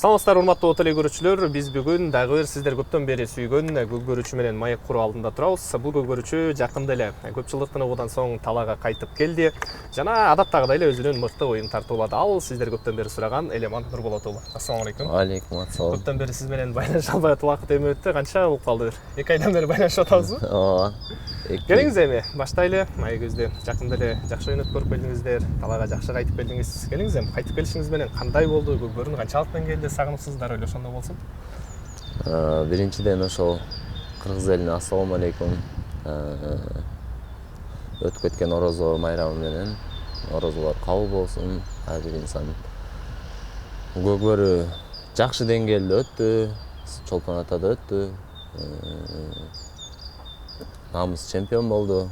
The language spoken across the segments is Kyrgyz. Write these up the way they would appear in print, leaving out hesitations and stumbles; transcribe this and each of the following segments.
Саламатсыздар, урматтуу теле көрүүчүлөр. Биз бүгүн дагы бир сиздер көптөн бери сүйгөн көгөрүүчү менен маек куруу алдында турабыз. Бул көгөрүүчү жакында эле көп жылдык тынуудан соң талаага кайтып келди. Жана адаттагыдай эле өзүнүн мыкты оюн тартуулады. Ал сиздер көптөн бери сураган Элеман Нурболот уулу. Ассаламу алейкум. Алейкум ассалам. Көптөн бери сиз менен байланыша албай убакыт эме өттү. Канча болуп калды? 2 айдан бери байланышып атабызбы? Ооба. Келиңиз эми баштайлы. Маегибизди жакында эле жакшы ойнотуп көрүп келдиңиздер. Талаага жакшы кайтып келдиңиз. Келиңиз эми кайтып келишиңиз менен кандай болду? Көгөрүүнү канчалык деңгээлде сагынупсуздар, ойлошондо болсун. Биринчиден ошол кыргыз элине ассаламу алейкум. Өтүп кеткен орозо майрамы менен орозолор кабыл болсун. Ар бир инсан көгөрүү жакшы деңгээлде өттү. Чолпон Атада өттү. Намыс чемпион болду.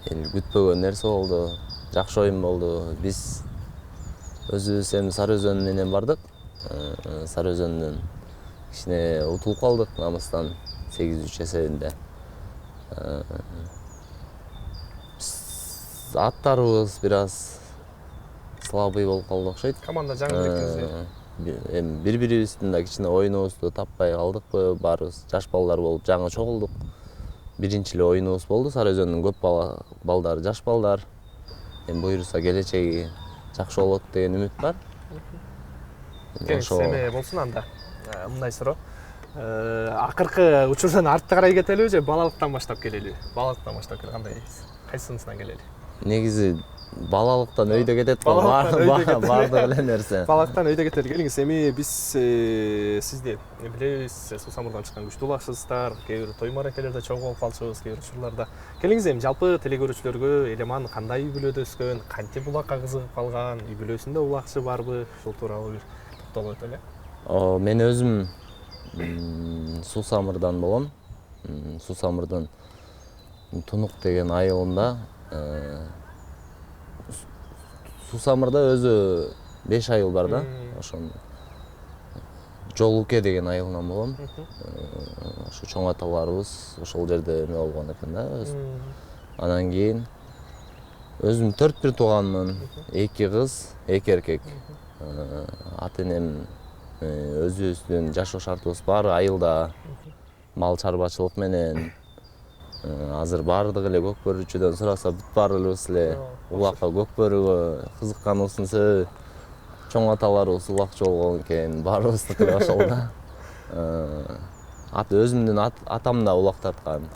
Эл күтпөгөн нерсе болду. Жакшы оюн болду. Биз өзүбүз эми Сары Өзөн менен бардык. Сары Өзөндөн кичине утулуп калдык намыстан 8-3 эсебинде. Аттарыбыз бир аз слабый болуп калды окшойт. Команда жаңы бириккенсиздер. Эми бири-бирибиздин да кичине оюнубузду таппай калдыкпы, баарыбыз жаш балдар болуп жаңы чогулдук. Биринчи эле оюнубуз болду. Сары Өзөндүн көп балдары жаш балдар. Эми буюрса келечеги жакшы болот деген үмүт бар. Ошо эме болсун анда. Мындай суроо. Акыркы учурдан артты карай кетелиби же балалыктан баштап келелиби? Балалыктан баштап кандай дейсиз? Кайсысынан келели? Негизи балалыктан өйдө кетет го, бардык эле нерсе. Балалыктан өйдө кетет. Келиңиз, эми биз сизди билебиз, Сусамырдан чыккан күчтүү улакчысыздар. Кээ бир той маракелерде чогуу болуп калчубуз, кээ бир учурларда. Келиңиз, эми жалпы теле көрүүчүлөргө Элеман кандай үй бүлөдө өскөн, кантип улакка кызыгып калган, үй бүлөсүндө улакчы барбы? Ушул тууралуу бир токтолуп өтөлү. Мен өзүм Сусамырдан болом. Сусамырдын Тунук деген айылында. Сусамырда өзү 5 айыл бар да. Ошон Жолуке деген айылынан болом. Ошо чоң аталарыбыз ошол жерде эме болгон экен да. Анан кийин өзүм 4 тууганмын. 2 кыз, 2 эркек. Ата-энем өзүбүздүн жашоо шартыбыз бар айылда. Мал чарбачылык менен азыр баардык эле көкбөрүүчүдөн сураса бүт баарыбыз эле улакка көкбөрүүгө кызыкканыбыздын себеби чоң аталарыбыз улакчы болгон экен, баарыбыздыкы эле ошол да. Өзүмдүн атам да улак тарткан.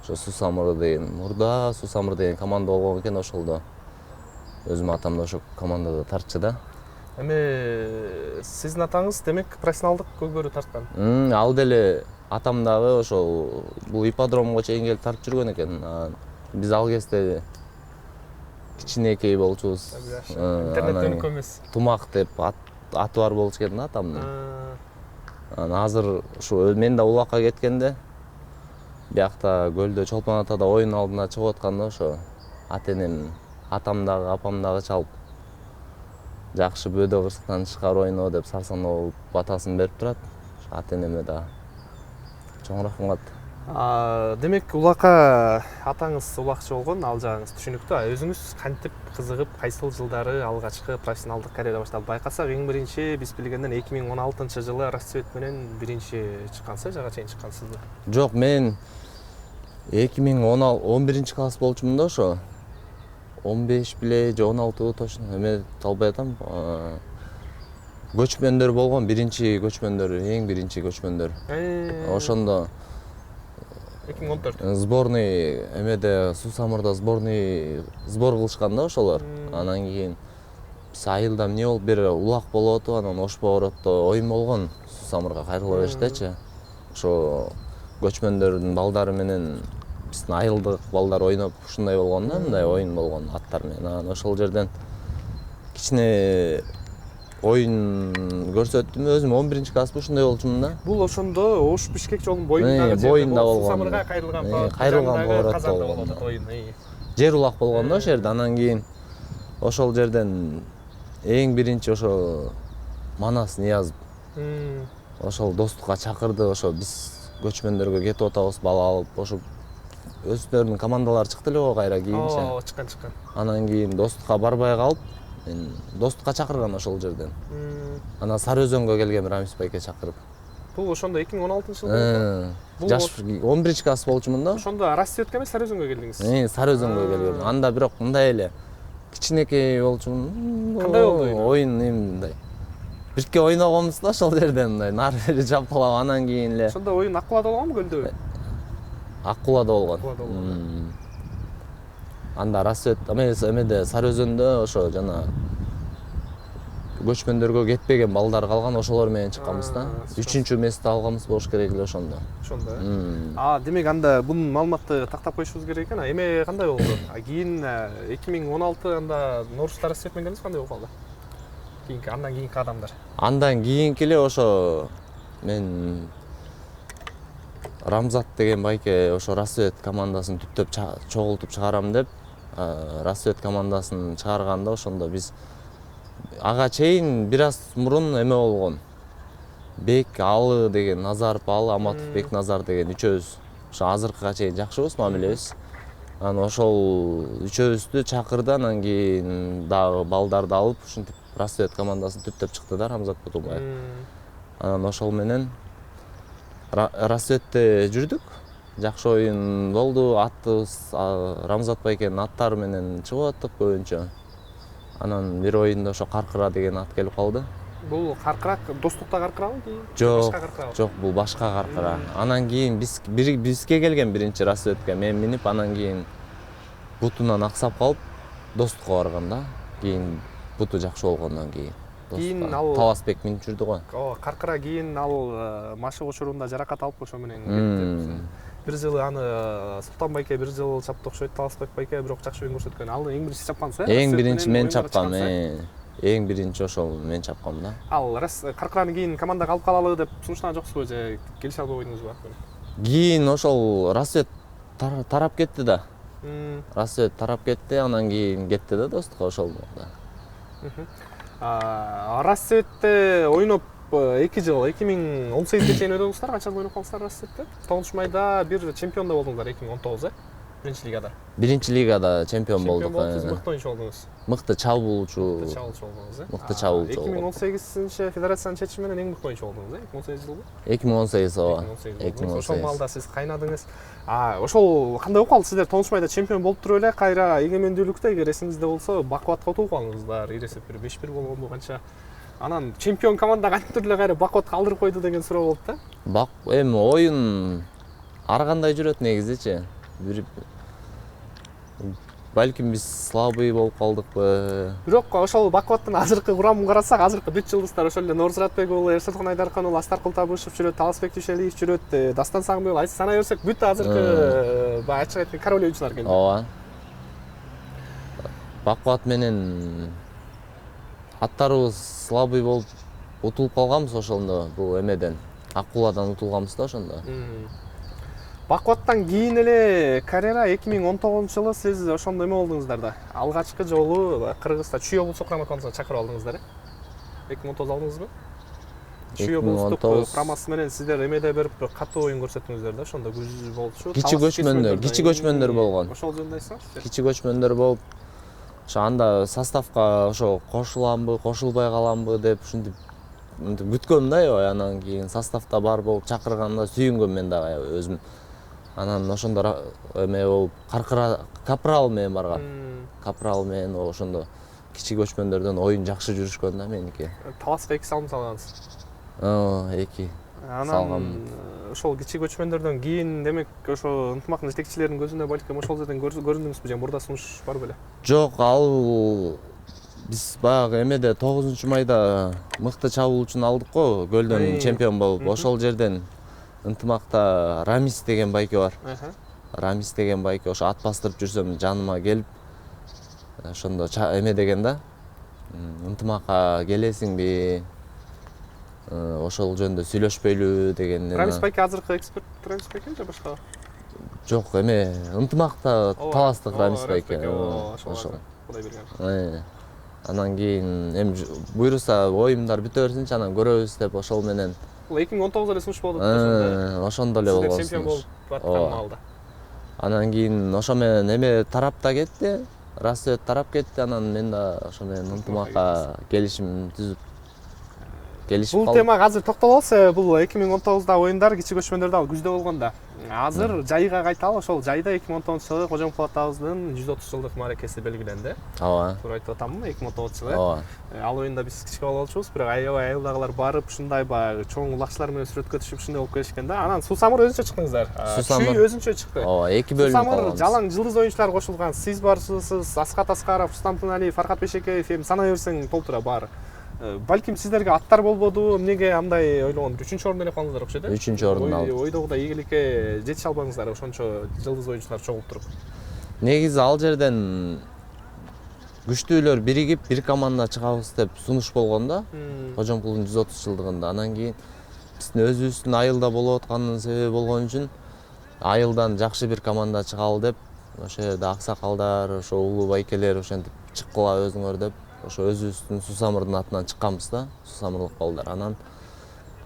Ошо Сусамыр деген мурда Сусамыр деген команда болгон экен ошолдо. Өзүмдүн атам да ошо командада тартчу да. Эми сиздин атаңыз демек профессионалдык көгбөрүү тарткан. Ал деле атам дагы ошол бул ипподромго чейин келип тартып жүргөн экен. Биз ал кезде кичинекей болчубуз. Интернеттен көп эмес. Тумак деп аты бар болчу экен да атамдын. Анан азыр ушу мен да улакка кеткенде биякта көлдө Чолпон Атада оюн алдына чыгып атканда ошо ата-энем, атам дагы, апам дагы чалып жакшы бөөдө кырсыктан чыгар ойно деп сарсаноо батасын берип турат. Ата-энеме да чоң рахмат. Демек улакка атаңыз улакчы болгон, ал жагыңыз түшүнүктүү. Өзүңүз кантип кызыгып, кайсыл жылдары алгачкы профессионалдык карьера башталды? Байкасак, эң биринчи биз билгенден 2016-жылы Расцвет менен биринчи чыккансыз, жага чейин чыккансызбы? Жок, мен 2011 класс болчумун да ошо. 15 биле же 16 точно эме албай атам. Көчмөндөр болгон, биринчи көчмөндөр, эң биринчи көчмөндөр. Ошондо 2014. Сборный эмеде Сусамырда сбор кылышкан да ошолор. Анан кийин айылда эмне болуп бир улак болуп атып, анан Ошпо Оротто оюн болгон Сусамырга кайрыла бериштечи. Ошо көчмөндөрдүн балдары менен биздин айылдык балдар ойноп ушундай болгон да, мындай оюн болгон аттар менен. Анан ошол жерден кичине оюн көрсөттүм. Өзүм 11 класста ушундай болчумун да. Бул ошондо Ош Бишкек жолунун боюндагы боюнда болгон. Сусамырга кайрылган поворот болгон оюн. Жер улак болгон да ошол жерде. Анан кийин ошол жерден эң биринчи ошо Манас Ниязов ошол достукка чакырды. Ошо биз көчмөндөргө кетип атабыз, бала алып, ошо өздөрүнүн командалары чыкты эле го кайра кийинче. Чыккан. Анан кийин достукка барбай калып, Мен достукка чакырган ошол жерден. Анан Сары Өзөнгө келгем Рамис байке чакырып. Бул ошондо 2016-жылы болду. Жаш 11 класс болчумун да. Ошондо Рассветке эмес Сары Өзөнгө келдиңиз. Сары Өзөнгө келгем. Анда бирок мындай эле кичинекей болчумун. Кандай болду ойын? Оюн мындай. Бирге ойногонбуз да ошол жерден мындай нары бери жапалап анан кийин эле. Ошондо оюн Аккулада болгонбу, көлдө? Аккулада болгон. Анда Рассвет эмеде Сары Өзөндө ошо жана көчмөндөргө кетпеген балдар калган, ошолор менен чыкканбыз да. 3-чү месте алганбыз болуш керек эле ошондо. Ошондо. Демек анда бунун маалыматты тактап коюшубуз керек экен. Эме кандай болду? Кийин 2016 анда Норуста Рассвет менен келдиңиз, кандай болуп калды? Андан кийинки адамдар. Андан кийинки эле ошо мен Рамзат деген байке ошо Рассвет командасын түптөп чогултуп чыгарам деп Рассвет командасын чыгарганда ошондо биз ага чейин бир аз мурун эме болгон. Бек Алы деген, Назаров Алы, Аматов Бек Назар деген үчөөбүз ошо азыркыга чейин жакшыбыз, мамилебиз. Анан ошол үчөөбүздү чакырды, анан кийин дагы балдарды алып ушинтип Рассвет командасын түптөп чыкты да Рамзат Кутубаев. Анан ошол менен Рассветте жүрдүк. Жакшы оюн болду. Атыбыз Рамзат байкенин аттары менен чыгып аттык көбүнчө. Анан бир оюнда ошо Каркыра деген ат келип калды. Бул Каркыра достукта Каркырабы кийин? Башка Каркыра. Жок, бул башка Каркыра. Анан кийин бизге келген биринчи Рассветке мен минип, анан кийин бутунан аксап калып достукка барган да. Кийин буту жакшы болгондон кийин. Кийин ал Таласбек минип жүрдү го. Каркыра кийин ал машык учурунда жаракат алып ошо менен кетти. Бир жылы аны Султан байке бир жыл чапты окшойт, Таласбек байке бирок жакшы оюн көрсөткөн. Ал эң биринчи чапкансыз, Эң биринчи мен чапкам. Эң биринчи ошол мен чапкам да. Ал Каркыраны кийин командага алып калалы деп сунуштаган жоксузбу же келише албай койдуңузбу? Кийин ошол Рассвет тарап кетти да. Рассвет тарап кетти, анан кийин кетти да достукка ошол да. Рассветте ойноп 2 жыл 2018-ге чейин ойнодуңуздар, канча жыл ойноп калдыңыздар Рассветте? 9 майда бир чемпион да болдуңуздар 2019, биринчи лигада. Биринчи лигада чемпион болдук. Мыкты оюнчу болдуңуз. Мыкты чабуулчу. болдуңуз, Мыкты чабуулчу. 2018-чи федерациянын чечими менен эң мыкты оюнчу болдуңуз, 2018 жылы? 2018 ооба. 2018. Ошол маалда сиз кайнадыңыз. Ошол кандай болуп калды? Сиздер 9 майда чемпион болуп туруп эле кайра эгемендүүлүктө, эгер эсиңизде болсо, Бакубатка утулуп калдыңыздар. Эсеп бир 5-1 болгонду канча. Анан чемпион команда кантип эле кайра Бакубатка калдырып койду деген суроо болот да. Эми оюн ар кандай жүрөт негизичи. Балким биз слабый болуп калдыкпы. Бирок ошол Бакубаттын азыркы курамын карасак, азыркы бүт жылдыздар ошол эле Норзуратбек уулу, Эрсултан Айдаркан уулу, Астар Култабышев жүрөт, Таласбек Дүйшелиев жүрөт, Дастан Сагынбек уулу. Айсы санай берсек бүт азыркы ачык айтканда король оюнчулар келди. Ооба. Бакубат менен аттарыбыз слабый болуп утулуп калганбыз ошондо, бул эмеден. Аккуладан утулганбыз да ошондо. Бакубаттан кийин эле карьера 2019-жылы сиз ошондо эме болдуңуздар да. Алгачкы жолу Кыргызста Чүй облустук курама командасына чакырып алдыңыздар, 2019 алдыңызбы? Чүй облустук курамасы менен сиздер эмеде берип катуу оюн көрсөттүңүздөр да, ошондо күз болчу. Кичи көчмөндөр болгон. Ошол жөнүндө айтсаңызчы. Кичи көчмөндөр болуп, ошо анда составка ошо кошуламбы, кошулбай каламбы деп ушинтип күткөм да, анан кийин составта бар болуп чакырганда сүйүнгөм мен дагы өзүм. Анан ошондо эме болуп Капрал менен барган. Капрал менен ошондо кичи көчмөндөрдөн оюн жакшы жүрүшкөн да меники. Таласка 2 салым салгансыз. 2 Анан ошол кичи көчмөндөрдөн кийин демек ошо ынтымактын жетекчилеринин көзүнө балким ошол жерден көрүндүңүзбү же мурда сунуш бар беле? Жок, ал биз баягы эмеде 9 майда мыкты чабуулчуну алдык го, Көлдөн чемпион болуп. Ошол жерден ынтымакта Рамис деген байке бар. Рамис деген байке ошо ат бастырып жүрсөм жаныма келип, ошондо эме деген да. Ынтымакка келесиңби? Ошол жөнүндө сүйлөшпөйлүбү деген. Рамис байке азыркы эксперт Рамис байке же башка? Жок, эме ынтымакта таластык Рамис байке. Ошол. Кудай берген. Анан кийин эми буйруса оюндар бүтө берсинчи, анан көрөбүз деп ошол менен. Бул 2019 эле сунуш болду ошондо. Ошондо эле болгон. Чемпион болуп аткан маалда. Анан кийин ошо менен эме тарапта кетти. расчет тарап кетти, анан мен да ошо менен ынтымакка келишим түзүп келишип Бул калдым. темага азыр токтолобуз. Бул 2019 оюндар кичи көчмөндөр дагы күздө болгон да. Азыр жайга кайталы. Ошол жайда 2019-жылы Кожомкул атабыздын 130 жылдык мааракеси белгиленди. Ооба. Туура айтып атамбы, 2019-жылы. Ооба. Ал оюнда биз кичике бала болчубуз, бирок аябай айылдагылар барып, ушундай баягы чоң улакчылар менен сүрөткө түшүп ушундай болуп келишкен да. Анан Суусамыр өзүнчө чыктыңыздар. Чүй өзүнчө чыкты. Ооба, 2 бөлүнүп Суусамыр калганбыз. жалаң жылдыз оюнчулар кошулган. Сиз барсыз, Аскат Аскаров, Рустам Туналиев, Фаркат Бешекеев, эми санай берсең толтура баары. Балким сиздерге аттар болбоду, эмнеге андай ойлогон? 3-ордун эле калдыңыздар окшойт э? 3-ордун алдык. Ойдогудай ийгиликке жетише албадыңыздар, ошончо жылдыз оюнчулар чогулуп туруп. Негизи ал жерден күчтүүлөр биригип бир команда чыгабыз деп сунуш болгон да. Кожомкулдун 130 жылдыгында. Анан кийин биздин өзүбүздүн айылда болуп атканын себеби болгон үчүн айылдан жакшы бир команда чыгалы деп ошо жерде аксакалдар, ошо улуу байкелер ошентип чыккыла өзүңөр деп ошо өзүбүздүн Суусамырдын атынан чыкканбыз да, Суусамырлык балдар. Анан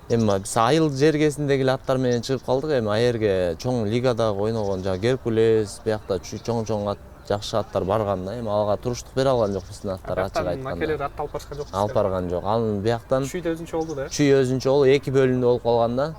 эми биз айыл жергесиндеги эле аттар менен чыгып калдык. Эми а жерге чоң лигадагы ойногон жана Геркулес, биякта чоң ат, жакшы аттар барган да. Эми ага туруштук бере алган жок биздин аттар, ачык айтканда. Акелер ат алып барышкан жок. Алып барган жок. Анын бияктан Чүй өзүнчө болду да. Чүй өзүнчө болуп 2 бөлүндө болуп калган да.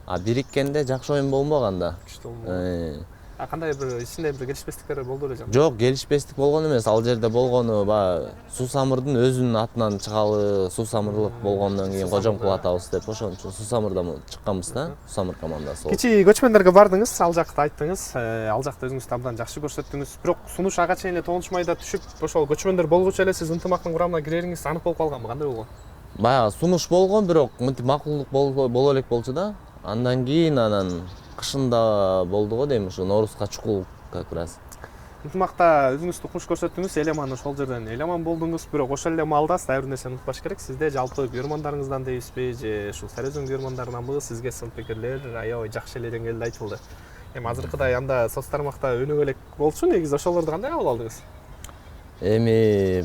А бириккенде жакшы оюн болбогон да. Күчтүү болду. Кандай бир ичинде бир келишпестиктер болду эле жана. Жок, келишпестик болгон эмес. Ал жерде болгону баягы Суусамырдын өзүнүн атынан чыгалы, Суусамырлык болгондон кийин Кожомкул атабыз деп ошон үчүн Суусамырдан чыкканбыз да. Суусамыр командасы. Кичи көчмөндөргө бардыңыз, ал жакта айттыңыз, ал жакта өзүңүздү абдан жакшы көрсөттүңүз. Бирок сунуш ага чейин эле 9 майда түшүп, ошол көчмөндөр болгучу эле сиз ынтымактын курамына кирериңиз анык болуп калганбы? Кандай болгон? Баягы сунуш болгон, бирок мынтип макулдук боло элек болчу да. Андан кийин кышында болду го дейм, ушу Ноорузга чукул как раз. Ынтымакта өзүңүздү куш көрсөттүңүз, элеман ошол жерден элеман болдуңуз, бирок ошол эле маалда сиз бир нерсени унутпаш керек. Сизде жалпы көрөрмандарыңыздан дейбизби, же ушул Сарыөзөн көрөрмандарынанбы сизге сын пикирлер аябай жакшы эле деңгээлде айтылды. Эми азыркыдай анда соц тармакта өнүгө элек болчу, негизи ошолорду кандай кабыл алдыңыз? Эми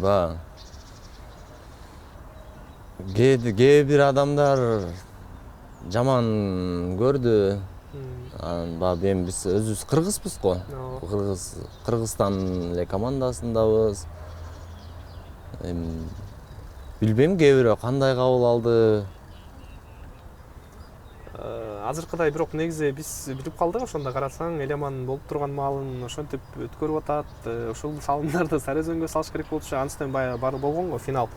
кээ бир адамдар жаман көрдү. Эми биз өзүбүз кыргызбыз го. Кыргызстан эле командасындабыз. Билбейм, кээ бирөө кандай кабыл алды. Азыркыдай бирок негизи биз билип калдык, ошондо карасаң элеман болуп турган маалын ошентип өткөрүп атат. Ушул салымдарды Сарыөзөнгө салыш керек болчу. Анысынан баары болгон го финал.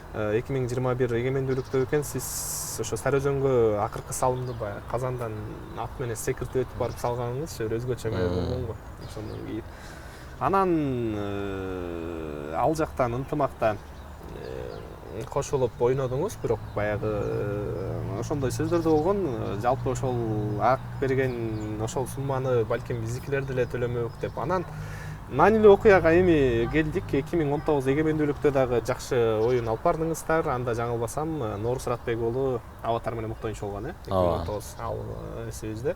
2021 эгемендүүлүктө экен, сиз ошо Сарыөзөнгө акыркы салымды баягы Казандан ат менен секиртип өтүп барып салганыңыз бир өзгөчө болгон го. Ошондон кийин анан ал жактан ынтымакта кошулуп ойнодуңуз, бирок баягы ошондой сөздөр да болгон. Жалпы ошол ак берген ошол сумманы балким биздикилер деле төлөмөк деп. Анан маанилүү окуяга эми келдик. 2019 эгемендүүлүктө дагы жакшы оюн алып бардыңыздар. Анда жаңылбасам Нооруз Ыратбек уулу Аватар менен мыкты оюнчу болгон, 2019 ал эсибизде.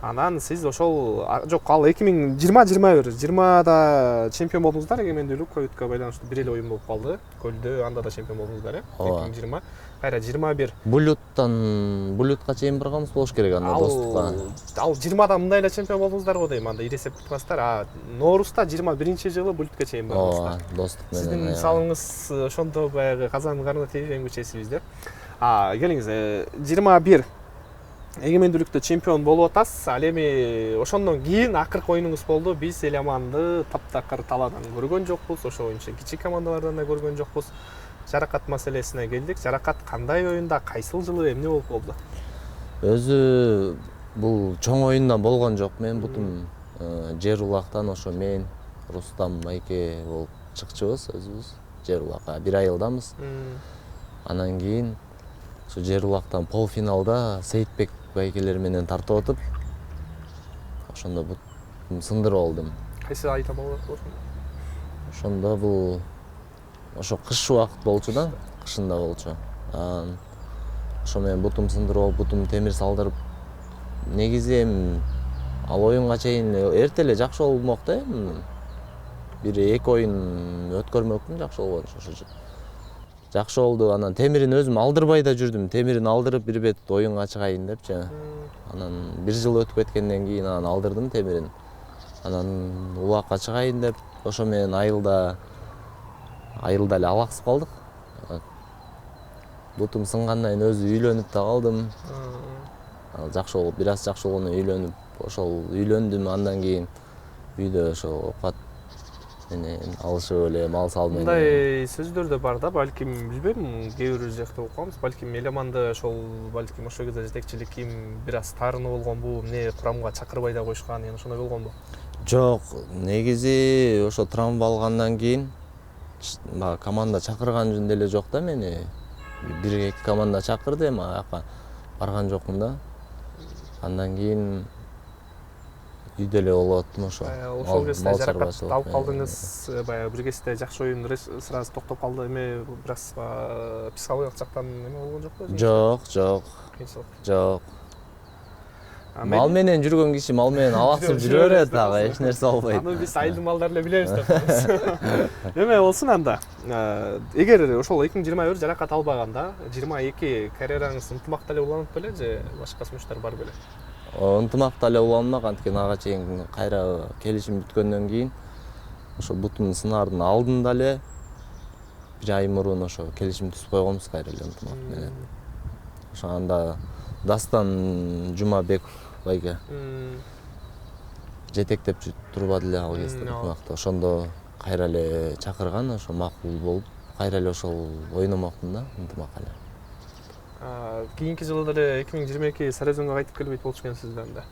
Анан сиз ошол жок, ал 2020-2020да чемпион болдуңуздар, эгемендүүлүк ковидке байланыштуу бир эле оюн болуп калды. Көлдө анда да чемпион болдуңуздар, 2020. Кайра 21 Булютка чейин барганбыз болуш керек, анда достукка. Ал 20да мындай эле чемпион болдуңуздар го дейм, анда иресеп турасыздар. Ноорузда 21-жылы Булютка чейин бардыңыздар. Достук менен. Сиздин салымыңыз ошондо баягы казандын карнына тийгенге эсибизде. Келиңиз, 21 эгемендүүлүктө чемпион болуп атасыз. Ал эми ошондон кийин акыркы оюнуңуз болду. Биз элеманды таптакыр талаадан көргөн жокпуз, ошо боюнча кичи командалардан да көргөн жокпуз. Жаракат маселесине келдик. Жаракат кандай оюнда, кайсыл жылы эмне болуп болду? Өзү бул чоң оюндан болгон жок. Мен бутум жер улактан ошо мен, Рустам Майке болуп чыкчубуз өзүбүз. Жер улакка бир айылдамыз. Анан кийин ошо жер улактан полуфиналда Сейитбек байкелер менен тартып отуп, ошондо бутум сындырып алдым. Кайсы айда болду? Ошондо бул ошо кыш убакыт болчу да, кышында болчу. Ошо менен бутум сындырып алып, бутум темир салдырып. Негизи эми ал оюнга чейин эрте эле жакшы болмок да. Бир 2 оюн өткөрмөкмүн, жакшы болгон ошо. Жакшы болду. Анан темирин өзүм алдырбай да жүрдүм. Темирин алдырып бир бет оюнга чыгайын депчи. Анан 1 жыл өтүп кеткенден кийин алдырдым темирин. Анан улакка чыгайын деп ошо менен айылда эле алаксып калдык. Бутум сынгандан кийин өзү үйлөнүп да калдым. Жакшы болуп, бир аз жакшы болгондон үйлөнүп, ошол үйлөндүм. Андан кийин үйдө ошо оокат менен алышып эле мал сал менен. Мындай сөздөр да бар да, балким билбейм, кээ бир жакта окуганбыз, балким элеманды ошол балким ошол кезде жетекчилик ким бир аз таарыны болгонбу, эмне курамга чакырбай да коюшкан, эми ошондой болгонбу? Жок, негизи ошо травма алгандан кийин баягы команда чакырган жөнүндө эле жок да мени. Бир-эки команда чакырды, эми аяка барган жокмун да. Андан кийин үйдө эле болуп аттым ошо. Ошол кезде жаракат алып калдыңыз, баягы бир кезде жакшы оюн сразу токтоп калды, эми бир аз психологиялык жактан эме болгон жокпу? Жок. Кыйынчылык. Жок. Мал менен жүргөн киши мал менен алаксып жүрө берет, ага, эч нерсе болбойт. Аны биз айылдын балдары эле билебиз да. Эме болсун анда. Эгер ошол 2021 жаракат албаганда, 22 карьераңыз ынтымакта эле уланып беле же башка сунуштар бар беле? Ынтымакта эле уланмак, анткени ага чейин кайра келишим бүткөндөн кийин ошо бутумдун сынаардын алдында эле бир ай мурун ошо келишим түзүп койгонбуз кайра эле ынтымак менен. Ошо анда Дастан Жумабеков байке жетектеп турбады эле ал кезде ынтымакта. Ошондо кайра эле чакырган, ошо макул болуп, кайра эле ошол ойномокмун да ынтымак эле. Кийинки жылы эле 2022 Сарыөзөнгө кайтып келбейт болчу экенсиз да анда.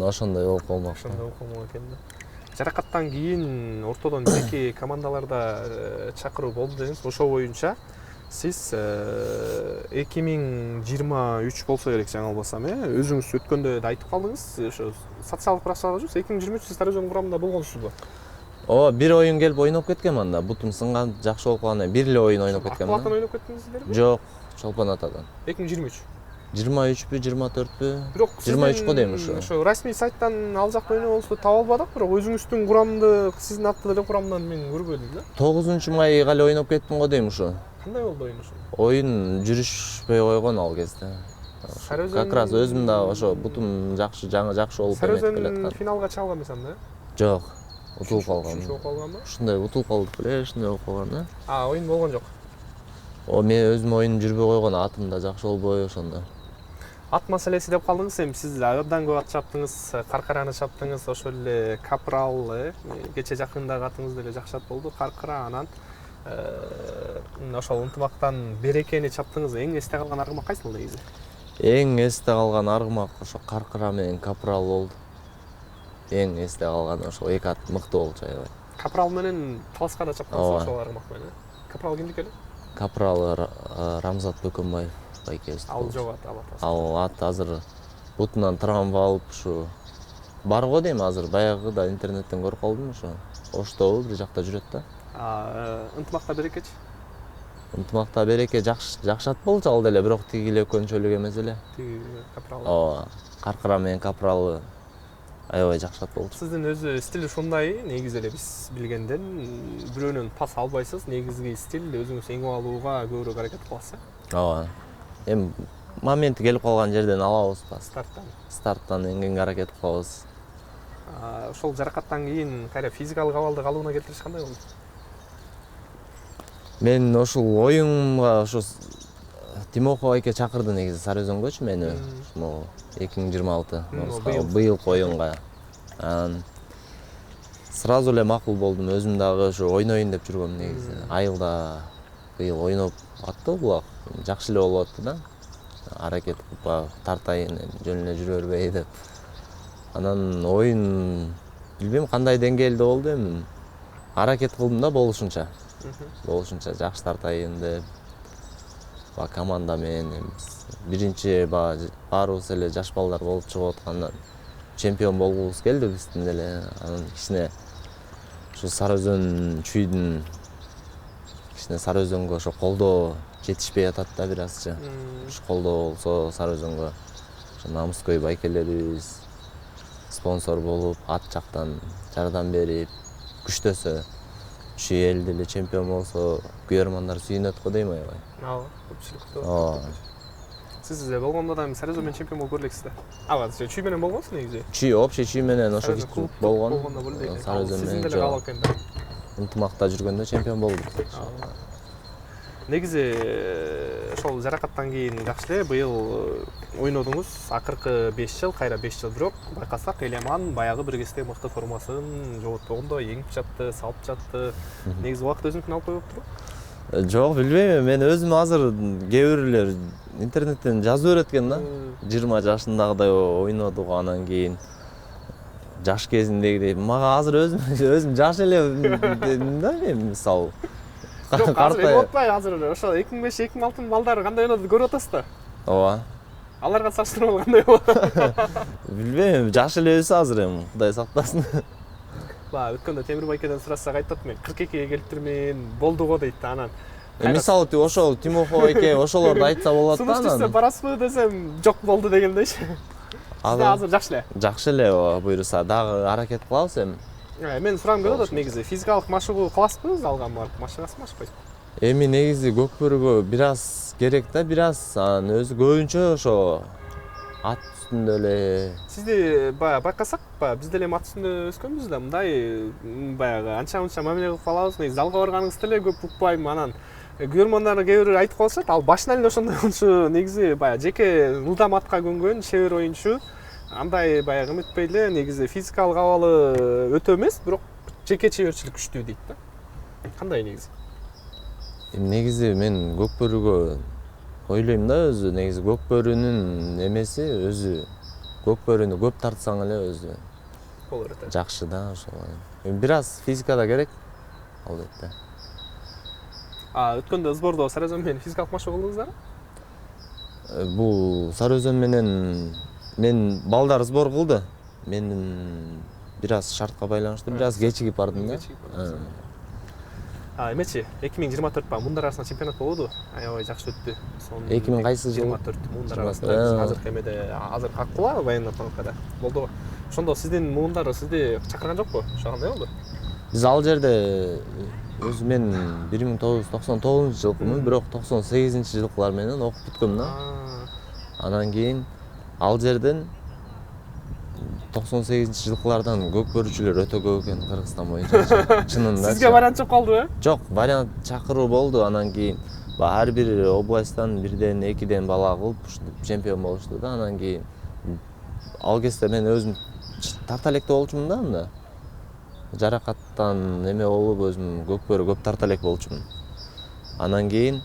Ошондой болуп калмак. Ошондой болуп калмак экен да. Жаракаттан кийин ортодон жеке командаларда чакыруу болду дедиңиз. Ошол боюнча сиз 2023 болсо керек, жаңылбасам, өзүңүз өткөндө да айтып калдыңыз, ошо социалдык практикалар жүрсүз. 2023 сиз Сарыөзөн курамында болгонсузбу? Ооба, бир оюн келип ойноп кеткем анда. Бутум сынган, жакшы болуп калгандан бир эле оюн ойноп кеткем да. Акбатан ойноп кеттиңиздерби? Жок, Чолпон атадан. 2023. 23пү, 24пү? Бирок 23 го дейм ушу. Ошо расмий сайттан ал жакта ойногонуңузду таба албадык, бирок өзүңүздүн курамды, сиздин аттуу эле курамдан мен көрбөдүм да. 9-майга эле ойноп кеттим го дейм ушу. Кандай болду оюн ошо? Оюн жүрүшпөй койгон ал кезде. Как раз өзүм да ошо бутум жакшы болуп эметип келаткан. келаткан. Финалга чыга алган эмесем да? Жок, утулуп калгам. Үчүнчү болуп калганбы? Ушундай утулуп калдык беле, ушундай болуп калган да. Оюн болгон жок. Мен өзүм оюн жүрбөй койгон, атым да жакшы болбой ошондо. Ат маселеси деп калдыңыз, эми сиз абдан көп ат чаптыңыз, Каркараны чаптыңыз, ошол эле Капрал, кече жакындагы атыңыз деле жакшы ат болду, Каркара, анан ошол ынтымактан Берекени чаптыңыз. Эң эсте калган аргымак кайсыл негизи? Эң эсте калган аргымак ошо Каркара менен Капрал болду. Эң эсте калган ошол эки ат мыкты болчу аябай. Капрал менен Таласка да чаптыңыз ошол аргымак менен. Капрал кимдики эле? Капрал Рамзат Бөкөнбаев байкебиз. Ал жок ат, Ал ат азыр бутунан травма алып ушу бар го дейм, азыр баягы да интернеттен көрүп калдым, ошо Оштобу бир жакта жүрөт да. Ынтымакта Берекечи? Ынтымакта Береке жакшы ат болчу ал деле, бирок тиги эле көчөлүк эмес эле. Тиги Капрал. Ооба. Каркара менен Капрал аябай жакшы ат болчу. Сиздин өзү стили ушундай, негизи эле биз билгенден бирөөнөн пас албайсыз, негизги стиль өзүңүз эңип алууга көбүрөөк аракет кыласыз. Ооба. Эми моменти келип калган жерден алабыз пас. Старттан эңгенге аракет кылабыз. Ошол жаракаттан кийин кайра физикалык абалды калыбына келтириш кандай болду? Мен ошол оюнга ошо Тимохов айке чакырды негизи Сарыөзөнгөчү мени. Ошо 2026 быйылкы оюнга. Сразу эле макул болдум. Өзүм дагы ошо ойноюн деп жүргөм негизи. Айылда быйыл ойноп атты булак. Жакшы эле болуп атты да. Аракет кылып тартайын, жөн эле жүрө бербей деп. Анан оюн билбейм кандай деңгээлде болду, эми аракет кылдым да болушунча жакшы тартайын деп. Команда менен биринчи баарыбыз эле жаш балдар болуп чыгып аткандан чемпион болгубуз келди биздин деле. Анан кичине ушу Сарыөзөн чүйдүн кичине Сарыөзөнгө ошо колдоо жетишпей атат да бир азчы. Ушу колдоо болсо Сарыөзөнгө ошо намыскөй байкелерибиз спонсор болуп, ат жактан жардам берип, күчтөсө, ушу эл деле чемпион болсо, күйөрмандар сүйүнөт го дейм аябай. Ооба, көпчүлүк күтүп атат. Сиз болгондо да Сарыөзөн менен чемпион болуп көрүлексиз да. Аба чүй менен болгонсуз негизи. Чүй общий чүй менен ошо болгон. Болгондо болду экен. Сарыөзөн Сиздин менен деле калып экен да. ынтымакта жүргөндө чемпион болдук. Негизи ошол жаракаттан кийин жакшы эле быйыл ойнодуңуз. Акыркы 5 жыл, кайра 5 жыл бирок байкасак Элеман баягы бир кезде мыкты формасын жоготпогондо еңип жатты, салып жатты. Негизи убакыт өзүнүкүн алып койбоптурбу? Жок, билбейм. Мен өзүм азыр кээ бирлер интернеттен жазып берет экен да. 20 жашындагыдай ойнодук, анан кийин жаш кезиндегидей. Мага азыр өзүм жаш эле дедим да мен мисалы. Жок, азыр эме отпай, азыр ошо 2005-2006 балдар кандай ойноду көрүп атасыз да. Ооба. Аларга салыштырмалуу кандай болот? Билбейм, жаш элебиз азыр эми, Кудай сактасын. Баягы өткөндө Темир байкеден сурасак айтат, мен 42-ге келиптирмин, болду го дейт да. Анан мисалы ошол Тимохов эке ошолорду айтса болот да. Сунуш түшсө барасызбы десем, жок болду дегендейчи. Сиз азыр жакшы эле. Жакшы эле, буйруса дагы аракет кылабыз эми. Мен сурагым келип атат негизи. Физикалык машыгуу кыласызбы, залга барып машыгасызбы, машыкпайсызбы? Эми негизи көкбөрүгө бир аз керек да, бир аз анан өзү көбүнчө ошо ат үстүндө эле. Сизди баягы байкасак, биз деле ат үстүндө өскөнбүз да, мындай баягы анча-мунча мамиле кылып калабыз. Негизи залга барганыңызды деле көп укпайм. Анан көрөрмандар кээ бир айтып калышат, ал башынан эле ошондой болчу, негизи баягы жеке ылдам атка көнгөн шебер оюнчу. Андай баягы эметпей эле, негизи физикалык абалы өтө эмес, бирок жеке чеберчилик күчтүү дейт да. Кандай негизи? Негизи мен көкбөрүгө ойлойм да, өзү негизи көкбөрүнүн эмеси өзү көкбөрүнү көп тартсаң эле өзү болор эте. Жакшы да ошол. Бир аз физика да керек албетте. Өткөндө сбордо Сарыөзөн менен физикалык машыгуу кылдыңыздарбы? Бул Сарыөзөн менен мен балдар сбор кылды. Мен бир аз шартка байланыштуу бир аз кечигип бардым да. Эмечи 2024 мундар арасында чемпионат болду. Аябай жакшы өттү. 2000 кайсы жыл? 24 мундар арасында азыркы эмеде азыр каттылар военный обстановкада. Болду. Ошондо сиздин муундар сизди чакырган жокпу? Ошо кандай болду? Биз ал жерде өзү мен 1999-жылкымын, бирок 98-жылкылар менен окуп бүткөм да. Анан кийин ал жерден 98-жылкылардан көкбөрүчүлөр өтө көп экен Кыргызстан боюнча. Чынында. Сизге вариант жок калдыбы? Жок, вариант чакыруу болду. Анан кийин ар бир областтан бирден, экиден бала кылып чемпион болушту да. Анан кийин ал кезде мен өзүм тарта электе болчумун да анда. Жаракаттан эме болуп өзүм көкбөрү көп тарта элек болчумун. Анан кийин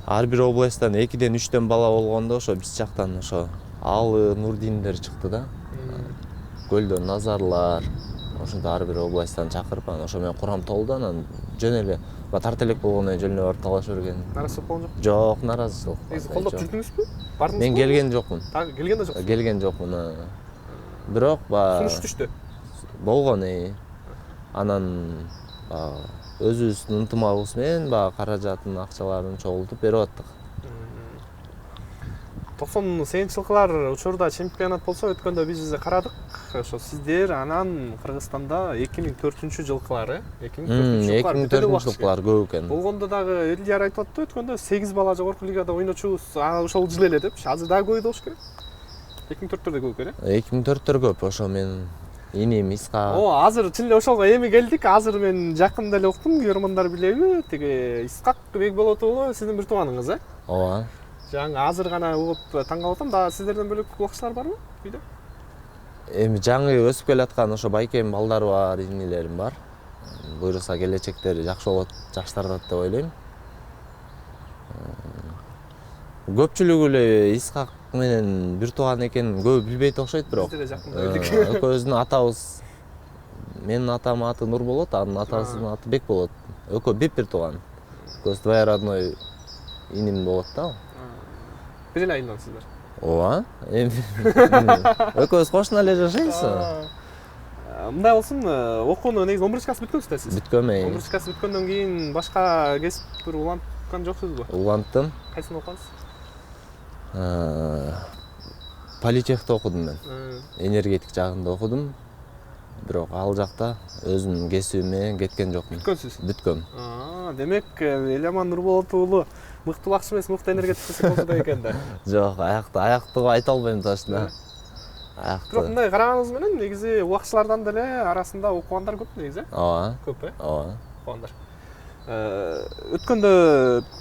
ар бир областтан 2ден 3ден бала болгондо ошо биз жактан ошо Алы Нурдиндер чыкты да. Көлдөн Назарлар, ошондо ар бир областтан чакырып, анан ошо менен курам толду, анан жөн эле тарта элек болгондон кийин жөн эле барып талаша берген. Наразычылык болгон жокпу? Жок, наразычылык. Негизи колдоп жүрдүңүзбү? Бардыңызбы? Мен келген жокмун. Келген да жоксуз? Келген жокмун. Бирок сунуш түштү. Болгон анан өзүбүздүн ынтымагыбыз менен каражатын, акчаларын чогултуп берип аттык. 98-жылкылар учурда чемпионат болсо, өткөндө биз карадык. Ошо сиздер анан Кыргызстанда 2004-жылкылары, 2004-жылкылар көп экен. Болгондо дагы элдер айтып атты, өткөндө 8 бала жогорку лигада ойночубуз, ошол жыл эле деп. Азыр дагы көп болуш керек. 2004-төрдө көп экен. 2004-төр көп, ошо мен иним Исқа. Азыр чын эле ошого эми келдик. Азыр мен жакында эле уктум, көрөрмандар билеби? Тиги Исқак Бекболотову сиздин бир тууганыңыз, Ооба. Жаңы азыр гана угуп таң калып атам. Да сиздерден бөлөк убакчылар барбы үйдө? Эми жаңы өсүп келаткан ошо байкем балдар бар, инилерим бар. Буйруса келечектери жакшы болот, жакшы тартат деп ойлойм. Көпчүлүгү эле Исқак менен бир тууган экенин көбү билбейт окшойт, бирок. Биз деле жакында билдик. Экөөбүздүн атабыз, менин атамдын аты Нур болот, анын атасынын аты Бек болот. Экөө бир тууган. Көз двоюродной иним болот да. Бир эле айылдансыздар. Ооба. Экөөбүз кошуна эле жашайбыз. Мындай болсун, окууну негизи 11 класс бүткөнсүз да сиз? Бүткөм. 11 класс бүткөндөн кийин башка кесип бир уланткан жоксузбу? Уланттым. Кайсыны окугансыз? Политехте окудум мен. Энергетик жагында окудум. бирок ал жакта өзүмдүн кесибим менен кеткен жокмун. Бүткөнсүз. Бүткөм. Демек Элеман Нурболот уулу мыкты улакчы эмес, мыкты энергетик десек болсо да экен да. Жок, аяктуу айта албайм точно. Бирок Аяктуу. мындай караганыңыз менен негизи улакчылардан деле арасында окугандар көп негизи. Ооба. Көп Ооба. окугандар. Өткөндө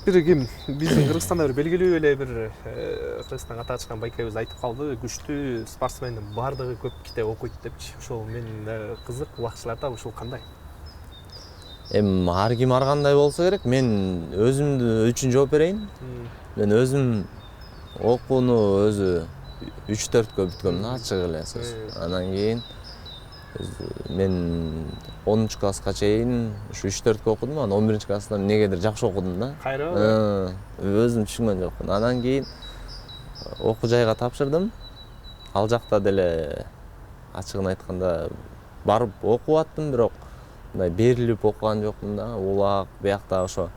бир ким биздин Кыргызстанда бир белгилүү эле бир Кыргызстанга аты ачкан байкебиз айтып калды, күчтүү спортсмендин баардыгы көп китеп окуйт депчи. Ошол мен кызык, улакчыларда ушул кандай? Эми ар ким ар кандай болсо керек. Мен өзүм үчүн жооп берейин. Мен өзүм окууну өзү 3-4кө бүткөм да, ачык эле сөз. Анан кийин мен 10-класска чейин ушу 3-4кө окудум, анан 11-класстан эмнегедир жакшы окудум да. Кайра? Өзүм түшүнгөн жокмун. Анан кийин окуу жайга тапшырдым. Ал жакта деле ачыгын айтканда барып окуп аттым, бирок мындай берилип окуган жокмун да. Улак биякта ошо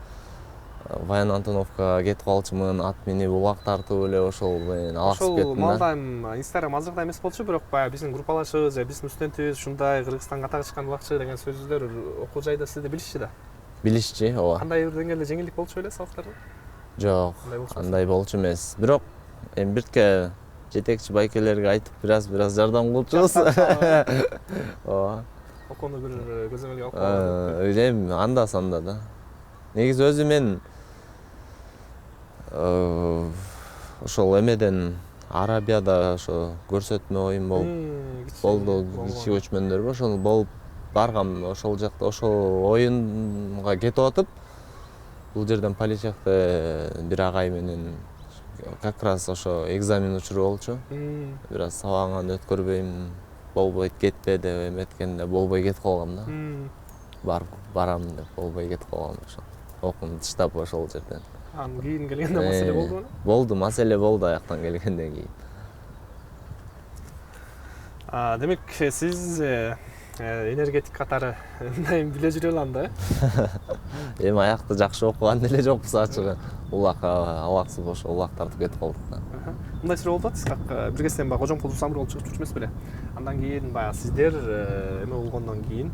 Баян Антоновка кетип калчумун, ат минип улак тартып эле ошол менен алаксып кеттим да. Ошол малда Инстаграм азыркыдай эмес болчу, бирок баягы биздин группалашыбыз же биздин студентибиз ушундай Кыргызстанга ата чыккан улакчы деген сөздөр окуу жайда сизди билишчи да. Билишчи, ооба. Кандай бир деңгээлде жеңилдик болчу беле салыктарда? Жок, андай болчу эмес. Бирок эми биртке жетекчи байкелерге айтып бир жардам кылчубуз. Ооба. Окууну бир көзөмөлгө алып койгон. Эми анда санда да. Негизи өзү мен ошол эмеден Арабияда ошо көрсөтмө оюн болду, кичи көчмөндөр ошол болуп баргам. Ошол жакта ошол оюнга кетип атып, бул жерден Политехте бир агай менен как раз ошо экзамен учуру болчу. Бир аз сабагыңан өткөрбөйм, болбойт, кетпе деп эметкенде болбой кетип калгам да. Барам деп болбой кетип калгам ошо. Окууну таштап ошол жерден. Анан кийин келгенде маселе болдубу? Болду, маселе болду аяктан келгенден кийин. Демек сиз энергетик катары мындайын биле жүрө алам да. Эми аякта жакшы окуган деле жокпуз ачыгы. Алаксып ошо улак тартып кетип калдык да. Мындай суроо болуп атат, как бир кезден баягы Кожомкул Сусамыр болуп чыгып жүрчү эмес беле? Андан кийин баягы сиздер эме болгондон кийин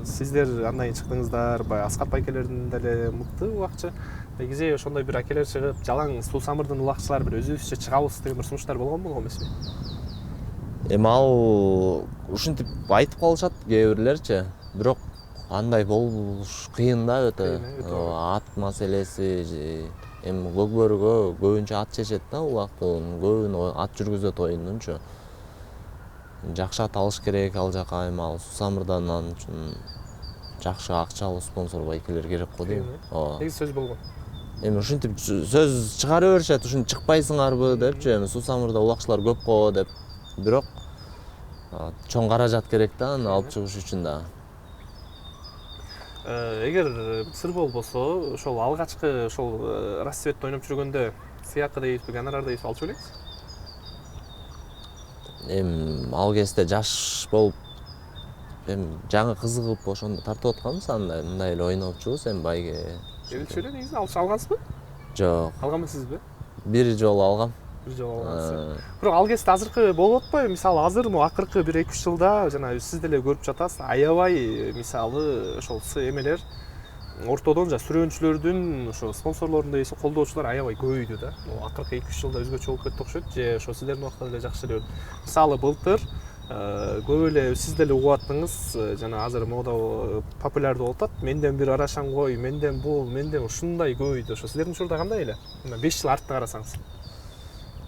сиздер андан кийин чыктыңыздар, баягы Аскат байкелердин деле мыкты улакчы. Негизи ошондой бир акелер чыгып, жалаң Сусамырдын улакчылары бир өзүбүзчө чыгабыз деген бир сунуштар болгонбу эмеспи? Эми ал ушинтип айтып калышат кээ бирлерчи, бирок андай болуш кыйын да өтө. Ат маселеси, эми көкбөрүгө көбүнчө ат чечет да улактын, көбүн ат жүргүзөт оюндунчу. Жакшы ат алыш керек ал жака, эми ал Сусамырдан анын үчүн жакшы акчалуу спонсор байкелер керек го дейм. Ооба. Негизи сөз болгон. Эми ушинтип сөз чыгара беришет, ушинтип чыкпайсыңарбы депчи, эми Сусамырда улакчылар көп го деп. Бирок чоң каражат керек да аны алып чыгыш үчүн да. Эгер сыр болбосо, ошол алгачкы ошол рассветте ойноп жүргөндө сыйакы дейбизби, гонорар дейбизби алчу белеңиз? Эми ал кезде жаш болуп, эми жаңы кызыгып ошондо тартып атканбыз, мындай эле ойнопчубуз, эми байге. Келчү эле негизи алгансызбы? Жок. Алган эмессизби? Бир жолу алгам. Бир жолу алгансыз. Бирок ал кезде азыркы болуп атпайбы? Мисалы азыр акыркы 1-2 жылда жана сиз деле көрүп жатасыз, аябай мисалы ошол эмелер ортодон сүрөөнчүлөрдүн ошо спонсорлордун дейси колдоочулар аябай көбөйдү да. Акыркы 2-3 жылда өзгөчө болуп кетти окшойт, же ошо сиздердин убакта деле жакшы эле. Мисалы былтыр көп эле сиз деле угуп аттыңыз, жана азыр мода популярдуу болуп атат. Менден бир арашаң кой, менден бул, менден ушундай көбөйдү. Ошо сиздердин учурда кандай эле? 5 жыл артта карасаңыз.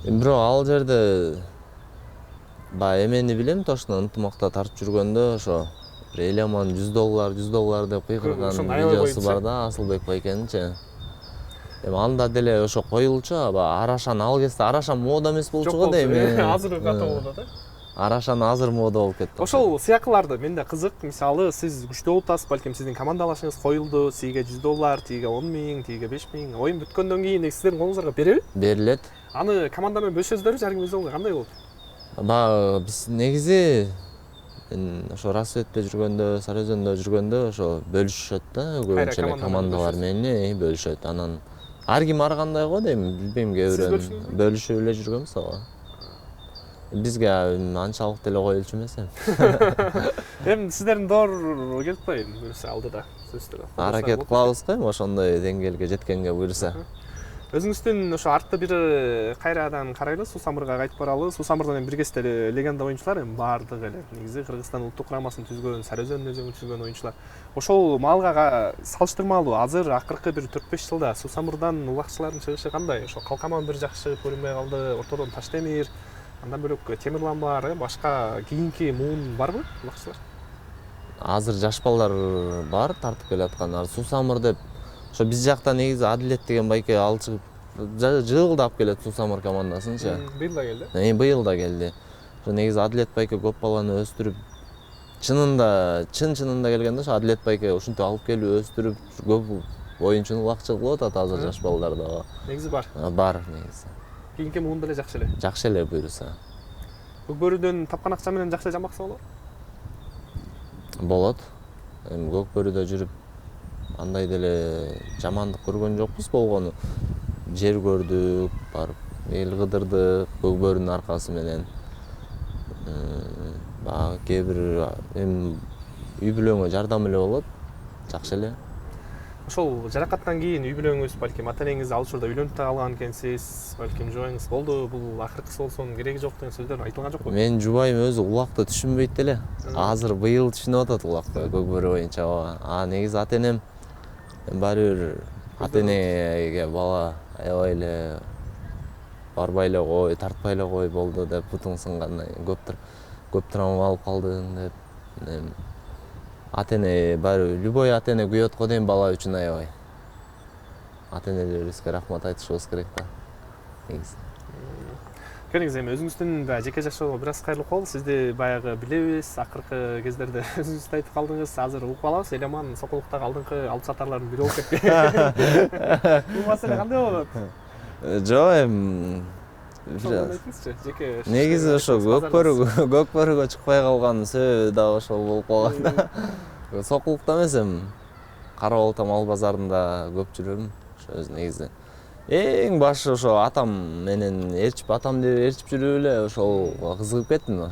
Бирок ал жерде баягы эмени билем, точно ынтымакта тартып жүргөндө ошо Элеман $100 деп кыйкырган видеосу бар да, Асылбек байкенинчи. Эми анда деле ошо коюлчу, Арашан ал кезде Арашан мода эмес болчу го дейм. Азыр ката болду да. Арашан азыр мода болуп кетти. Ошол сыякыларды менде кызык, мисалы сиз күчтүү болуп атасыз, балким сиздин командалашыңыз коюлду, сиге $100, тиге 10.000, тиге 5.000. Оюн бүткөндөн кийин сиздердин колуңуздарга береби? Берилет. Аны команда менен бөлүшөсүздөрбү, жарым өзү кандай болот? Биз негизи ошо рассветте жүргөндө, Сарыөзөндө жүргөндө ошо бөлүшөт да, көбүнчө эле командалар менен бөлүшөт. Анан ар ким ар кандай го дейм, билбейм, кээ бирөө бөлүшүп эле жүргөнбүз ага. Бизге анчалык деле коюлчу эмес эми. Эми сиздердин доор келип коеюн буюрса алдыда сөзсүз түрдө. Аракет кылабыз го эми ошондой деңгээлге жеткенге буюрса. Өзүңүздүн ошо артта бир кайрадан карайлы, Суу Самырга кайтып баралы. Суу Самырдан эми бир кезде эле легенда оюнчулар эми баардыгы эле негизи Кыргызстан улуттук курамасын түзгөн, Сары Өзөнүн өзөгүн түзгөн оюнчулар. Ошол маалга салыштырмалуу азыр акыркы бир 4-5 жылда Суу Самырдан улакчылардын чыгышы кандай? Ошо Калкаман бир жакшы көрүнбөй калды, ортодон Таштемир, андан бөлөк Темирлан бар, башка кийинки муун барбы улакчылар? Азыр жаш балдар бар тартып келаткан. Суу Самыр деп ошо биз жакта негизи Адилет деген байке ал чыгып жылдап келет Суу Самыр командасынчы. Быйыл да келди. Быйыл да келди. Ошо негизи Адилет байке көп баланы өстүрүп чынында келгенде ошо Адилет байке ушинтип алып келип өстүрүп көп оюнчуну улакчы кылып атат азыр жаш балдарда. Негизи бар. Бар негизи. Кийинки муун деле жакшы эле. Жакшы эле буюрса. Көкбөрүдөн тапкан акча менен жакшы жамакса болобу? Болот. Эми Көкбөрүдө жүрүп андай деле жамандык көргөн жокпуз болгону. Жер көрдүк, барып эл кыдырдык Көкбөрүнүн аркасы менен. Баягы кээ бир эми үй бүлөңө жардам эле болот. Жакшы эле. Ошол жаракаттан кийин үй бүлөңүз балким ата энеңиз ал учурда үйлөнүп да калган экенсиз, балким жубайыңыз болду, бул акыркысы болсун, кереги жок деген сөздөр айтылган жокпу? Менин жубайым өзү улакты түшүнбөйт деле. Азыр быйыл түшүнүп атат улакты Көкбөрү боюнча. Негизи ата энем баары бир ата энеге бала аябай эле барбай эле кой, тартпай эле кой болду деп бутуң сынгандан кийин көп травма алып калдың деп. Ата эне баары любой ата эне күйөт го дейм бала үчүн аябай. Ата энелерибизге рахмат айтышыбыз керек да. Негизи. Негизи эми өзүңүздүн жеке жашоого бир аз кайрылып калалы. Сизди баягы билебиз, акыркы кездерде өзүңүз да айтып калдыңыз, азыр угуп калабыз. Элеман Сокулуктагы алдыңкы алып сатарлардын бири болуп кетти. Бул маселе кандай болот? Жок, эми негизи ошо Көкбөрүгө чыкпай калганын себеби дагы ошол болуп калган да. Сокулукта эмес эми Кара Балта мал базарында көп жүрөм. Ошо өзү негизи эң башы ошо атам менен атамды ээрчип жүрүп эле ошол кызыгып кеттим.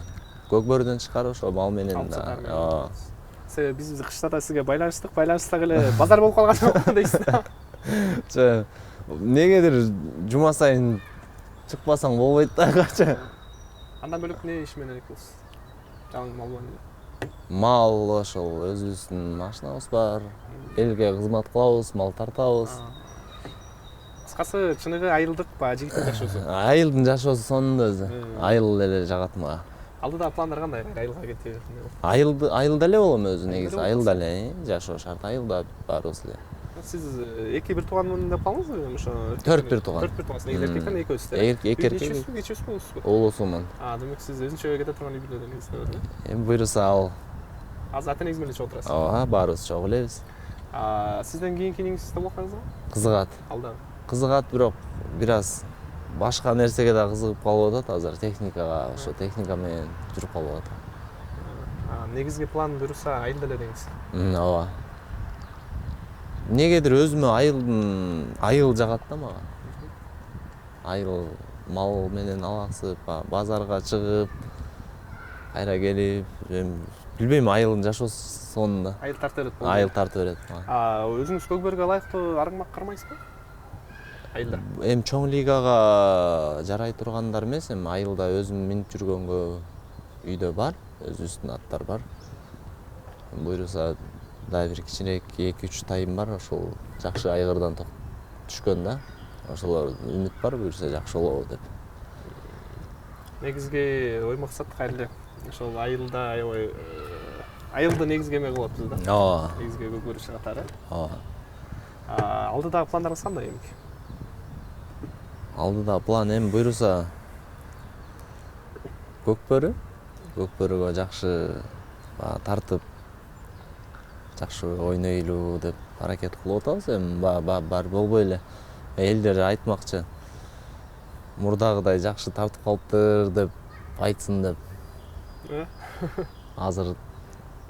Көкбөрүдөн тышкары ошо мал менен да. Себеби биз кышта да сизге байланыштык эле базар болуп калган жокпу дейсиз да? Жок, негедир жума сайын чыкпасаң болбойт да кача. Андан бөлөк эмне иш менен айналысасыз? Жаңы мал менен. Мал ошол өзүбүздүн машинабыз бар. Элге кызмат кылабыз, мал тартабыз. Кыскасы чыныгы айылдык баягы жигиттин жашоосу. Айылдын жашоосу сонун өзү. Айыл эле жагат мага. Алдыда пландар кандай? Айылга кетип. Айылда эле болом өзү негизи. Айылда эле жашоо шарт. Айылда баарыбыз эле. Сиз эки бир тууган деп калдыңызбы? Ошо 4 бир тууган. 4 бир тууган. Негизи эркектен экөөсүз да? Эки эркек. Кечүүсү болосузбу? Улуусумун. Демек сиз өзүнчө кете турган үй бүлөдөн негизи. Эми буюрса ал. Азыр ата энеңиз менен чогуу турасыз? Баарыбыз чогуу элебиз. Сизден кийинки неңиз толмокпайсызбы? Кызыгат. Алдагы. Кызыгат, бирок бир аз башка нерсеге да кызыгып калып атат азыр, техникага, ошо техника менен жүрүп калып атат. Негизги план буюрса айылда эле деңиз. Ооба. Негедир өзүмө айыл жагат да мага. Айыл мал менен алаксып, базарга чыгып, кайра келип, билбейм, айылдын жашоосу сонун да. Айыл тартып берет. Айыл тартып берет. Өзүңүз Көкбөрүгө ылайыктуу аргымак кармайсызбы? Айылда. Эми чоң лигага жарай тургандар эмес, эми айылда өзүм минип жүргөнгө үйдө бар, өзүбүздүн аттар бар. Буюрса дагы бир кичинекей 2-3 тайым бар, ошол жакшы айгырдан түшкөн да. Ошолор үмүт бар, буюрса жакшы болобу деп. Негизги ой максат кайра эле ошол айылда аябай айылды негизги эме кылып атпыз да. Ооба. Негизги Көкбөрү катары. Ооба. Алдыдагы пландарыңыз кандай эми? Алдыда план эми буюрса Көкбөрүгө жакшы тартып жакшы ойнойлу деп аракет кылып атабыз. Эми бар болбой эле. Элдер айтмакчы. Мурдагыдай жакшы тартып калыптыр деп айтсын деп. Азыр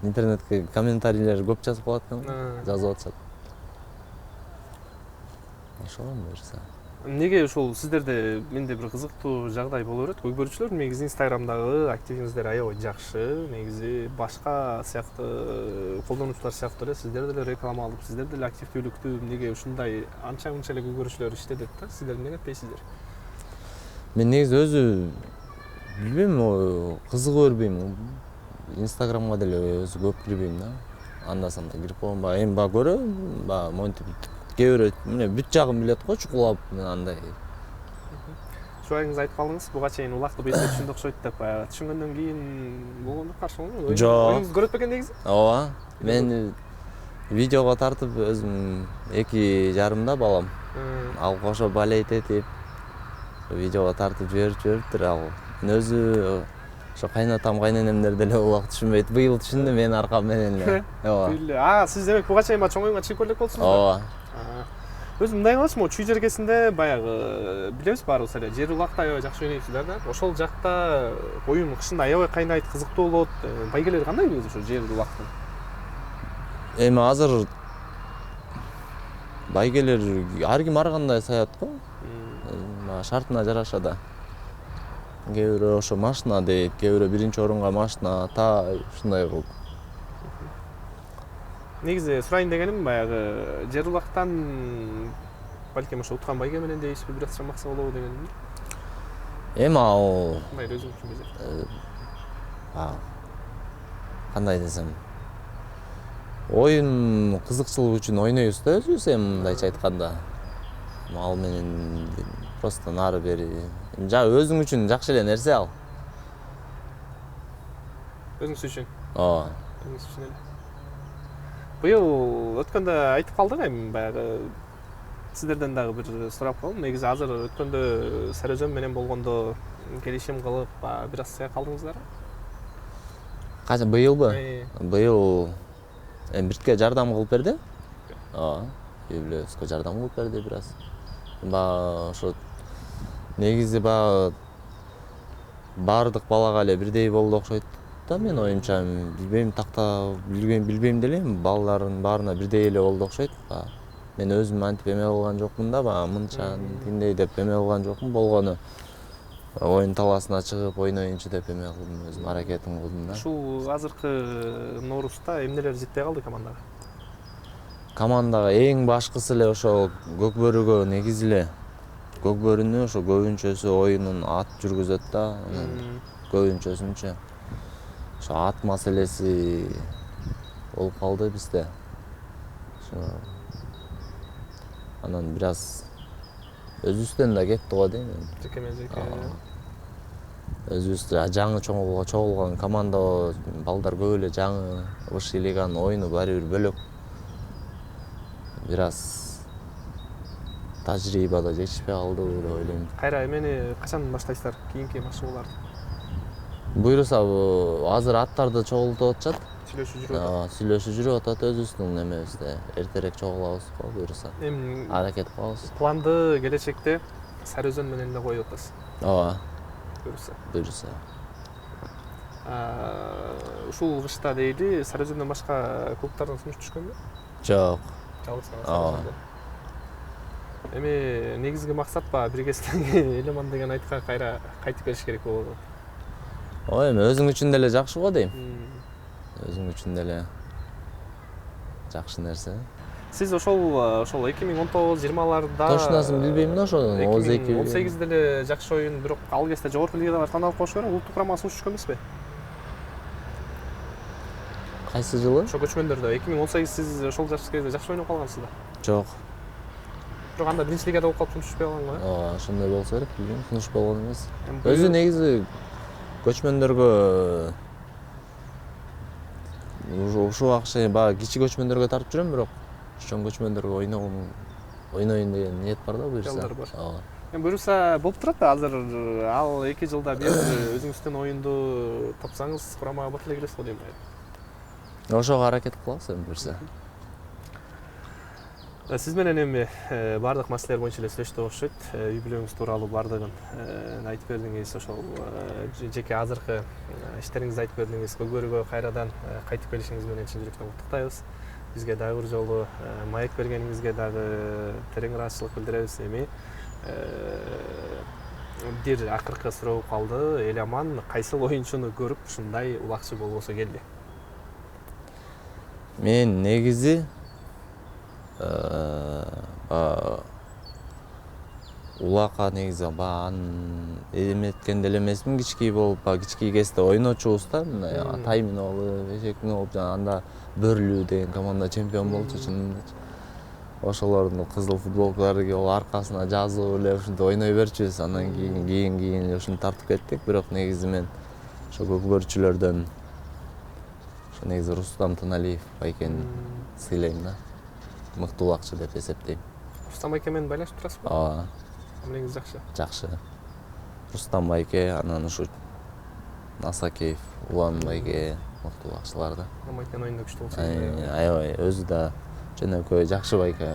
интернетке комментарийлер көп жазып калат экен. Жазып атышат. Ошол буюрса. Эмнеге ушул сиздерде менде бир кызыктуу жагдай боло берет. Көй көрүүчүлөр негизи Инстаграмдагы активиңиздер аябай жакшы. Негизи башка сыяктуу колдонуучулар сыяктуу эле сиздер деле реклама алып, сиздер деле активдүүлүктү эмнеге ушундай анча-мынча эле көй көрүүчүлөр иштедет да. Сиздер эмнеге этпейсиздер? Мен негизи өзү билбейм, кызыгып бербейм. Инстаграмга деле өзү көп кирбейм да. Анда-санда кирип коем, баягы эми көрөм, монтип кээ бирөө мына бүт жагын билет го, чукулап андай. Шубайыңыз айтып калдыңыз, буга чейин улакты бетте түшүндү окшойт деп, түшүнгөндөн кийин болгондо каршымы? Жок. Оюңуз көрөт бекен негизи? Ооба. Мен видеого тартып өзүм 2,5 балам. Ал кошо балет этип видеого тартып жибериптир ал. Мен өзү ошо кайнатам, кайненемдер деле улак түшүнбөйт. Быйыл түшүндү менин аркам менен эле. Ооба. Сиз демек буга чейин чоң оюңа чыгып элек болсуңуз? Ооба. Өзү мындай кылачымы, чүй жергесинде баягы билебиз баарыбыз эле, жер улакта аябай жакшы ойнойсуздар да. Ошол жакта оюн кышында аябай кайнайт, кызыктуу болот. Байгелери кандай негизи ошо жер улактын? Эми азыр байгелер ар ким ар кандай саят го. Шартына жараша да. Кээ бирөө ошо машина дейт, кээ бирөө биринчи орунга машина, ушундай кылып. Негизи сурайын дегеним баягы жер улактан балким ошо уткан байге менен дейсизби, бир акча макса болобу дегеним. Эми ал Мындай өзүң түшүнбөйсүң. кандай десем, оюн кызыкчылык үчүн ойнойбуз да өзүбүз, эми мындайча айтканда. Ал менен просто нары бери өзүң үчүн жакшы эле нерсе ал. Өзүңүз үчүн. Ооба. Өзүңүз үчүн эле. Быйыл өткөндө айтып калдык, эми баягы сиздерден дагы бир сурап калдым. Негизи азыр өткөндө Сарыөзөн менен болгондо келишим кылып, бир аз сыя калдыңыздар. Кача быйылбы? Быйыл эми биртке жардам кылып берди. Ооба. Үй-бүлөбүзгө жардам кылып берди бир аз. Ошо негизи баардык балага эле бирдей болду окшойт да, мен оюмча. Билбейм, такта билбейм деле, балдардын баарына бирдей эле болду окшойт. Мен өзүм антип эме кылган жокмун да, мынча тиндей деп эме кылган жокмун. Болгону оюн талаасына чыгып ойноюнчу деп эме кылдым, өзүм аракетим кылдым да. Ушул азыркы Ноорузда эмнелер жетпей калды командага? Командага эң башкысы эле ошол Көкбөрүгө негизи эле. Көкбөрүнү ошо көбүнчөсү оюнун ат жүргүзөт да, көбүнчөсүнчү. Ошо ат маселеси болуп калды бизде. Анан бир аз өзүбүздөн да кетти го дейм эми. Жеке. Өзүбүз жаңы чогулган команда, балдар көп эле жаңы, Высший лиганын оюну баары бир бөлөк. Бир аз тажрыйба да жетишпей калды деп ойлойм. Кайра эмени качан баштайсыздар? Кийинки машыгууларды? Буюрса азыр аттарды чогултуп атышат. Сүйлөшүп жүрүп атат өзүбүздүн немебизде. Эртерээк чогулабыз го буюрса. Эми Аракет кылабыз. планды келечекте Сарыөзөн менен эле коюп атасыз. Ооба. Буюрса. Ушул кышта дейли Сарыөзөндөн башка клубтардан сунуш түшкөнбү? Жок. Жалгыз Ооба. Эми негизги максат биргесиндеги Элеман деген айтка кайра кайтып келиш керек болобу? Ой, эми өзүң үчүн деле жакшы го дейм. Өзүң үчүн деле жакшы нерсе. Сиз ошол 2019-20-ларда Тошунасын билбейм да, ошонун 2018 деле жакшы оюн, бирок ал кезде жогорку лигада тандалып коюш керек, улуттук курамага сунуш түшкөнбүзбү? Кайсы жылы? Ошо көчмөндөрдө 2018 сиз ошол жаш кезде жакшы ойноп калгансыз да. Жок. Бирок анда биринчи лигада болуп калып сунуш түшпөй калган го. Ооба, ошондой болсо керек, билбейм, сунуш болгон эмес. Өзү негизи көчмөндөргө ушул акча баягы кичи көчмөндөргө тартып жүрөм, бирок чоң көчмөндөргө ойноюн деген ниет бар да буюрса. Ооба. Эми буюрса болуп турат да, азыр ал 2 жылда бир өзүңүздүн оюнду тапсаңыз, курамага бат эле киресиз го дейм. Ошого аракет кылабыз эми буюрса. Сиз менен эми баардык маселелер боюнча эле сүйлөштүк окшойт. Үй бүлөңүз тууралуу баардыгын айтып бердиңиз, ошол жеке азыркы иштериңизди айтып бердиңиз. Көкбөрүгө кайрадан кайтып келишиңиз менен чын жүрөктөн куттуктайбыз. Бизге дагы бир жолу маек бергениңизге дагы терең ыраазычылык билдиребиз. Эми бир акыркы суроо калды. Эламан кайсыл оюнчуну көрүп ушундай улакчы болгусу келди? Мен негизи улакка негизи эметкен деле эмесмин, кичкей болуп, кичкей кезде ойночубуз да, мындай Атаймин болуп, Эжекмин болуп, жана анда Бөрлүү деген команда чемпион болчу чынындачы. Ошолордун кызыл футболкалары кийип, аркасына жазып эле ушинтип ойной берчүбүз. Андан кийин эле ушинтип тартып кеттик. Бирок негизи мен ошо көкбөрчүлөрдөн ошо негизи Рустам Тыналиев байкени сыйлайм да. Мыктуу улакчы деп эсептейм. Рустам байке менен байлашып турасызбы? Ооба. Негизи жакшы. Жакшы. Рустам байке, анан ушу Насакеев, Улан байке мыктуу улакчылар да. Байкенин оюнда күчтүү болчу. Аябай, өзү да жөнөкөй, жакшы байке.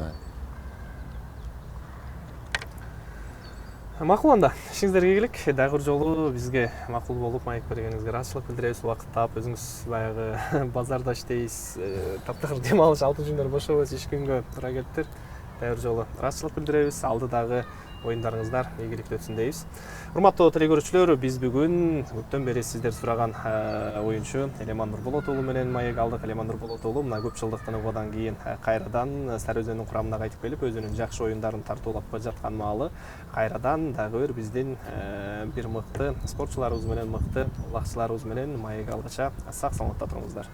Макул анда, ишиңиздерге келик. Дагы бир жолу бизге макул болуп маек бергениңизге ыраазычылык билдиребиз. Убакыт таап, өзүңүз баягы базарда иштейсиз, таптакыр дем алыш, 6 күндөр бош болбойсуз, иш күнгө туура келиптир. Дагы бир жолу ыраазычылык билдиребиз. Алдыдагы оюндарыңыздар ийгиликтүү өтсүн дейбиз. Урматтуу телекөрүүчүлөр, биз бүгүн көптөн бери сиздер сураган оюнчу Элеман Нурболот уулу менен маек алдык. Элеман Нурболот уулу мына көп жылдык тыныгуудан кийин кайрадан Сары Өзөнүн курамына кайтып келип, өзүнүн жакшы оюндарын тартуулап жаткан маалы кайрадан дагы бир биздин бир мыкты спортчуларыбыз менен, мыкты улакчыларыбыз менен маек алдыча сак саламатта туруңуздар.